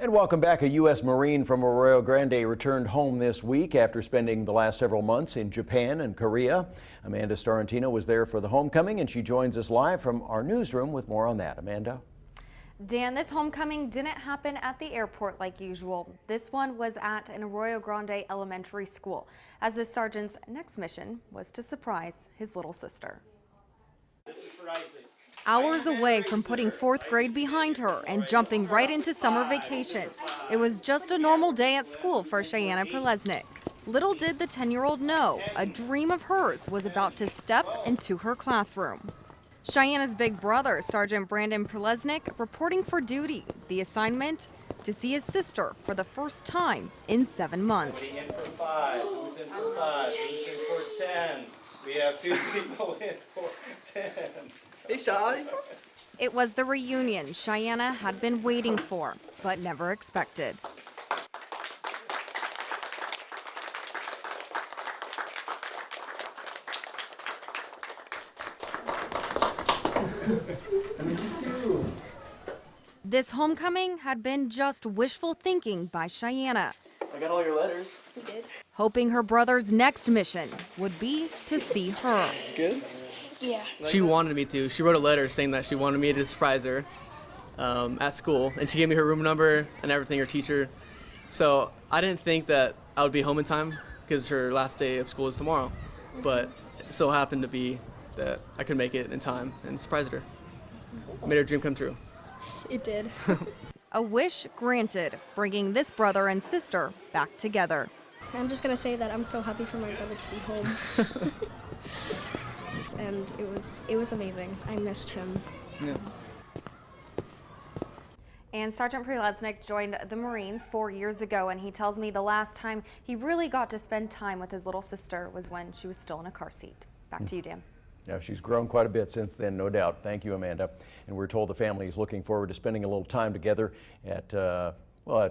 And welcome back. A U.S. Marine from Arroyo Grande returned home this week after spending the last several months in Japan and Korea. Amanda Starantino was there for the homecoming, and she joins us live from our newsroom with more on that. Amanda? Dan, this homecoming didn't happen at the airport like usual. This one was at an Arroyo Grande elementary school, as the sergeant's next mission was to surprise his little sister. This is for Isaac. Hours away from putting fourth grade behind her and jumping right into summer vacation, it was just a normal day at school for Cheyenne Prelesnik. Little did the 10-year-old know, a dream of hers was about to step into her classroom. Cheyenne's big brother, Sergeant Brandon Prelesnik, reporting for duty. The assignment, to see his sister for the first time in 7 months. Somebody in for 5, who's in for 5, who's in for 10. We have 2 people in for 10. Hey, Shy. It was the reunion Cheyenne had been waiting for, but never expected. This homecoming had been just wishful thinking by Cheyenne. I got all your letters. You did? Hoping her brother's next mission would be to see her. Good? Yeah. She wanted me to. She wrote a letter saying that she wanted me to surprise her at school. And she gave me her room number and everything, her teacher. So I didn't think that I would be home in time because her last day of school is tomorrow. But it so happened to be that I could make it in time and surprised her. Made her dream come true. It did. A wish granted, bringing this brother and sister back together. I'm just going to say that I'm so happy for my brother to be home. And it was amazing. I missed him. Yeah. And Sergeant Prelesnik joined the Marines 4 years ago, and he tells me the last time he really got to spend time with his little sister was when she was still in a car seat. Back to you, Dan. Yeah, she's grown quite a bit since then, no doubt. Thank you, Amanda. And we're told the family is looking forward to spending a little time together at a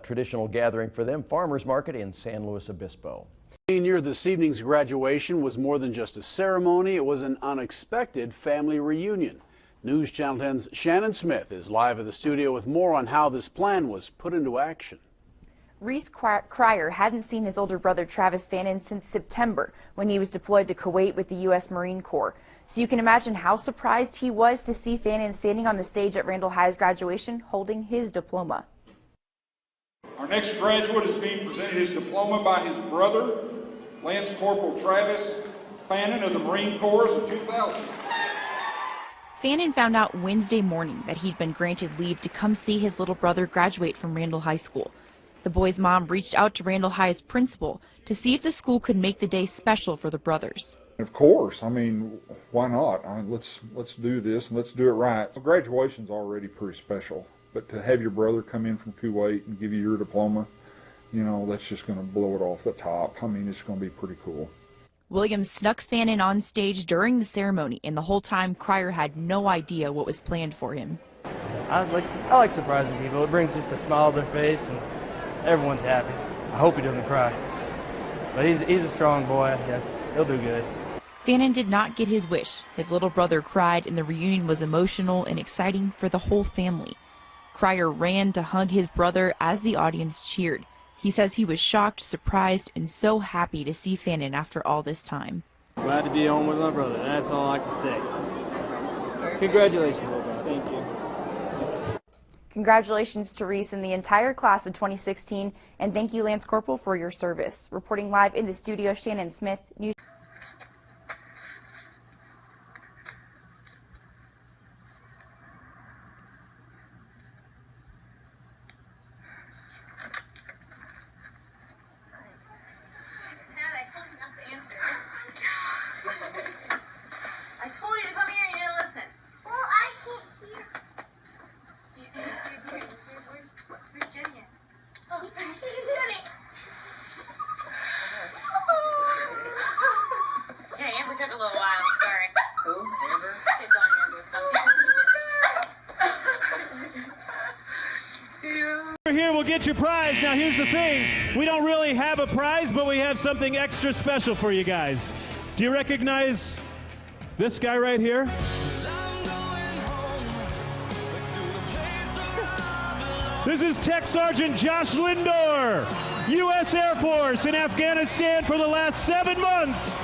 traditional gathering for them, Farmers Market in San Luis Obispo. Near this evening's graduation was more than just a ceremony. It was an unexpected family reunion. News Channel 10's Shannon Smith is live at the studio with more on how this plan was put into action. Reese Cryer hadn't seen his older brother Travis Fannin since September when he was deployed to Kuwait with the U.S. Marine Corps. So you can imagine how surprised he was to see Fannin standing on the stage at Randall High's graduation holding his diploma. Our next graduate is being presented his diploma by his brother, Lance Corporal Travis Fannin of the Marine Corps in 2000. Fannin found out Wednesday morning that he'd been granted leave to come see his little brother graduate from Randall High School. The boy's mom reached out to Randall High's principal to see if the school could make the day special for the brothers. Of course, I mean, why not? Let's do this and let's do it right. Graduation's already pretty special, but to have your brother come in from Kuwait and give you your diploma, you know, that's just going to blow it off the top. I mean, it's going to be pretty cool. Williams snuck Fannin on stage during the ceremony, and the whole time Cryer had no idea what was planned for him. I like surprising people. It brings just a smile to their face, and everyone's happy. I hope he doesn't cry, but he's a strong boy. Yeah, he'll do good. Fannin did not get his wish. His little brother cried, and the reunion was emotional and exciting for the whole family. Cryer ran to hug his brother as the audience cheered. He says he was shocked, surprised, and so happy to see Fannin after all this time. Glad to be home with my brother. That's all I can say. Congratulations, little brother. Thank you. Congratulations to Reese and the entire class of 2016, and thank you, Lance Corporal, for your service. Reporting live in the studio, Shannon Smith, News. I told you to come here and you didn't listen. Well, I can't hear. Where's Jenny at? Oh, Jenny. Yeah, Amber took a little while. Sorry. Who? Amber? It's on Amber. You're here, we'll get your prize. Now here's the thing. We don't really have a prize, but we have something extra special for you guys. Do you recognize this guy right here? This is Tech Sergeant Josh Lindor, U.S. Air Force in Afghanistan for the last 7 months.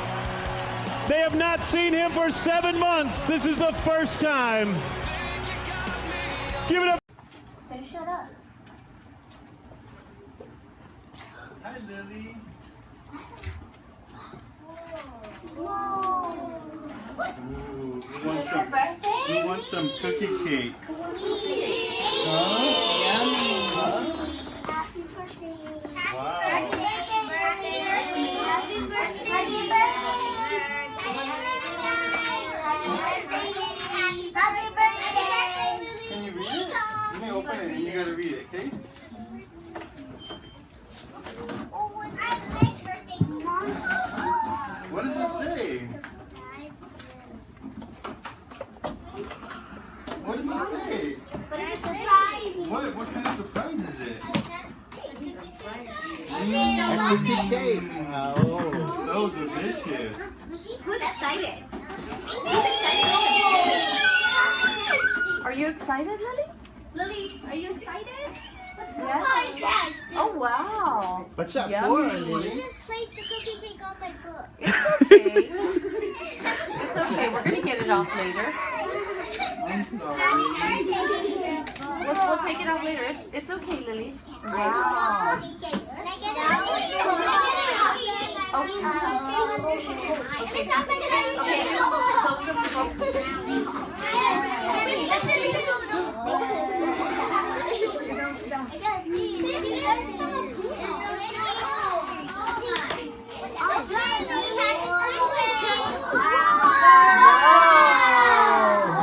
They have not seen him for 7 months. This is the first time. Give it up. Better shut up. Hi, Lily. Whoa. Ooh, Is it your birthday? we want some cookie cake. Happy birthday. Wow. Happy birthday. Happy birthday. Happy birthday. Can you read it? Let me open it and you gotta read it, okay? What does it say? What does it say? But it's a surprise. What kind of surprise is it? A cookie cake. Oh, so delicious. Who's excited? Are you excited, Lily? Lily, are you excited? Let's go. Yeah. Oh, wow. What's that Yummy. for, Lily? You just placed the cookie cake on my book. It's okay. It's okay. We're going to get it off later. I'm sorry. We'll take it off later. It's okay, Lily. Wow.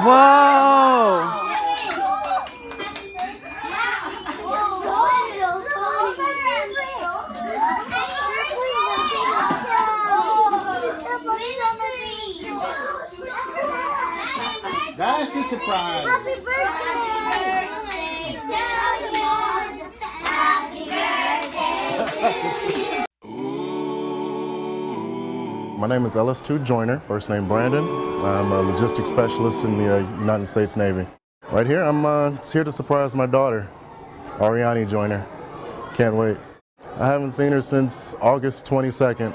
Whoa! That's a surprise. Happy birthday! Happy birthday! My name is Ellis2 Joyner, first name Brandon. I'm a logistics specialist in the United States Navy. Right here, I'm here to surprise my daughter, Ariani Joyner. Can't wait. I haven't seen her since August 22nd.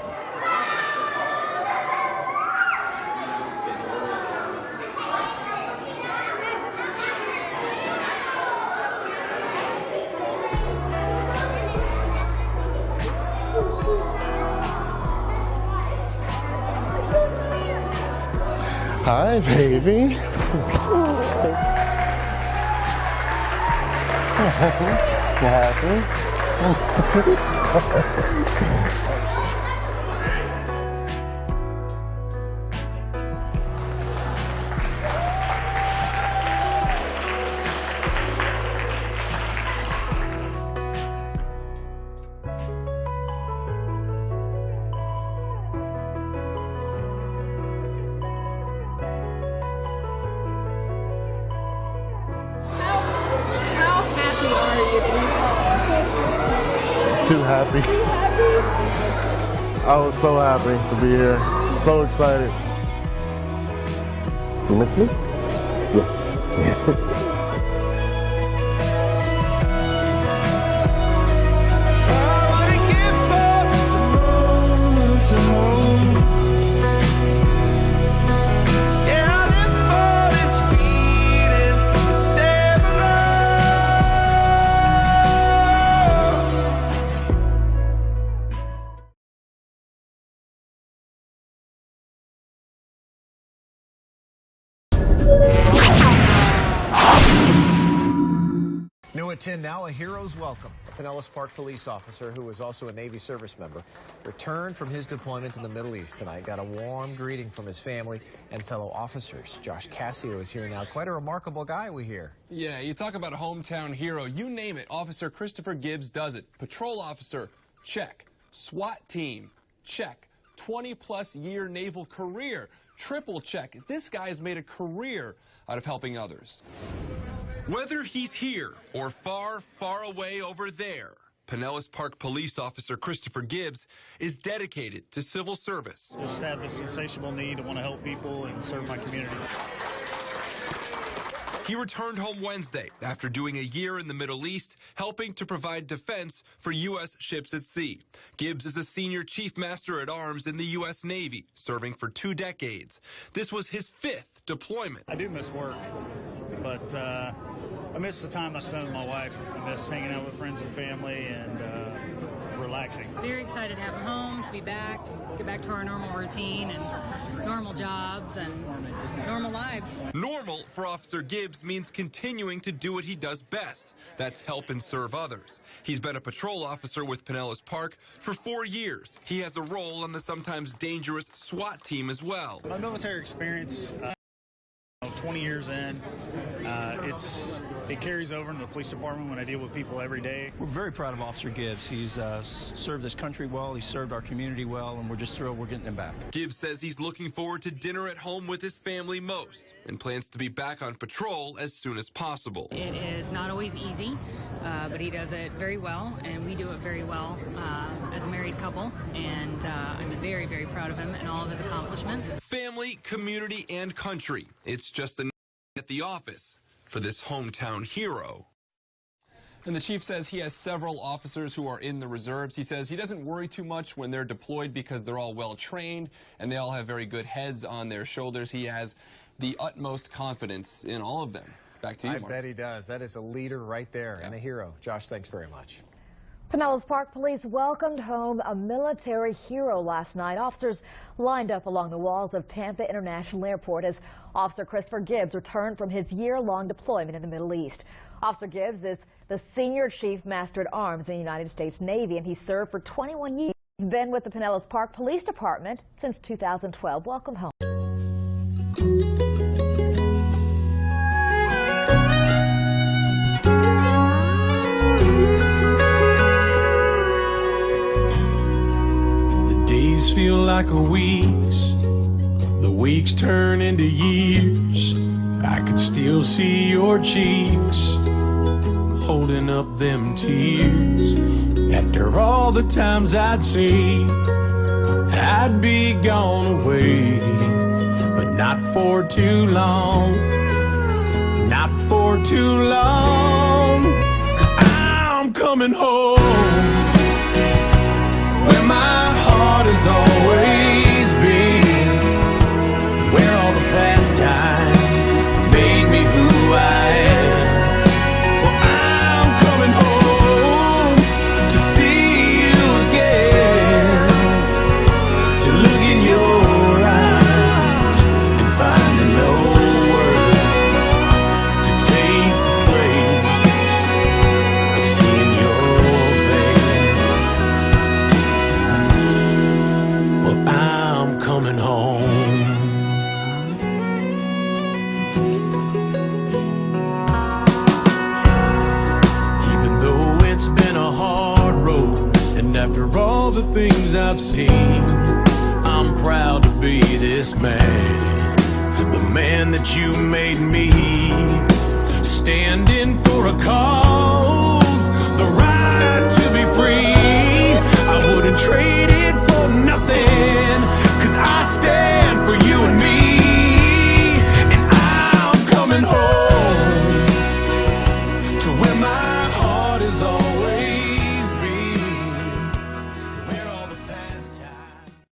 Hi, baby. You happy? How happy are you to be Too happy. I was so happy to be here. So excited. You miss me? Yeah. New at 10 now, a hero's welcome. A Pinellas Park police officer who was also a Navy service member returned from his deployment in the Middle East tonight. Got a warm greeting from his family and fellow officers. Josh Cassio is here now. Quite a remarkable guy, we hear. Yeah, you talk about a hometown hero. You name it. Officer Christopher Gibbs does it. Patrol officer, check. SWAT team, check. 20-plus year naval career, triple check. This guy has made a career out of helping others. Whether he's here or far, far away over there, Pinellas Park police officer Christopher Gibbs is dedicated to civil service. Just have this insatiable need to want to help people and serve my community. He returned home Wednesday after doing a year in the Middle East, helping to provide defense for U.S. ships at sea. Gibbs is a senior chief master at arms in the U.S. Navy, serving for 2 decades. This was his 5th deployment. I do miss work, but I miss the time I spent with my wife. I miss hanging out with friends and family and relaxing. Very excited to have him home, to be back, get back to our normal routine and normal jobs and normal lives. Normal for Officer Gibbs means continuing to do what he does best. That's help and serve others. He's been a patrol officer with Pinellas Park for 4 years. He has a role on the sometimes dangerous SWAT team as well. My military experience, 20 years in, it carries over into the police department when I deal with people every day. We're very proud of Officer Gibbs. He's served this country well, he's served our community well, and we're just thrilled we're getting him back. Gibbs says he's looking forward to dinner at home with his family most and plans to be back on patrol as soon as possible. It is not always easy, but he does it very well, and we do it very well as a married couple, and I'm very, very proud of him and all of his accomplishments. Family, community, and country. It's just a at the office for this hometown hero. And the chief says he has several officers who are in the reserves. He says he doesn't worry too much when they're deployed because they're all well trained and they all have very good heads on their shoulders. He has the utmost confidence in all of them. Back to you, I Mark. bet he does. That is a leader right there and a hero. Josh, thanks very much. Pinellas Park Police welcomed home a military hero last night. Officers lined up along the walls of Tampa International Airport as Officer Christopher Gibbs returned from his year-long deployment in the Middle East. Officer Gibbs is the Senior Chief Master at Arms in the United States Navy, and he served for 21 years. He's been with the Pinellas Park Police Department since 2012. Welcome home. Feel like weeks, the weeks turn into years. I can still see your cheeks holding up them tears. After all the times I'd seen, I'd be gone away, but not for too long, not for too long. 'Cause I'm coming home where my heart has always been, where all the past times made me who I am. Well, I'm coming home to see you again, to look in your eyes and find that no words could take the place of seeing your face. Well, I'm coming home. Even though it's been a hard road, and after all the things I've seen, I'm proud to be this man, the man that you made me, standing for a cause, the right to be free. I wouldn't trade it for nothing, 'cause I stand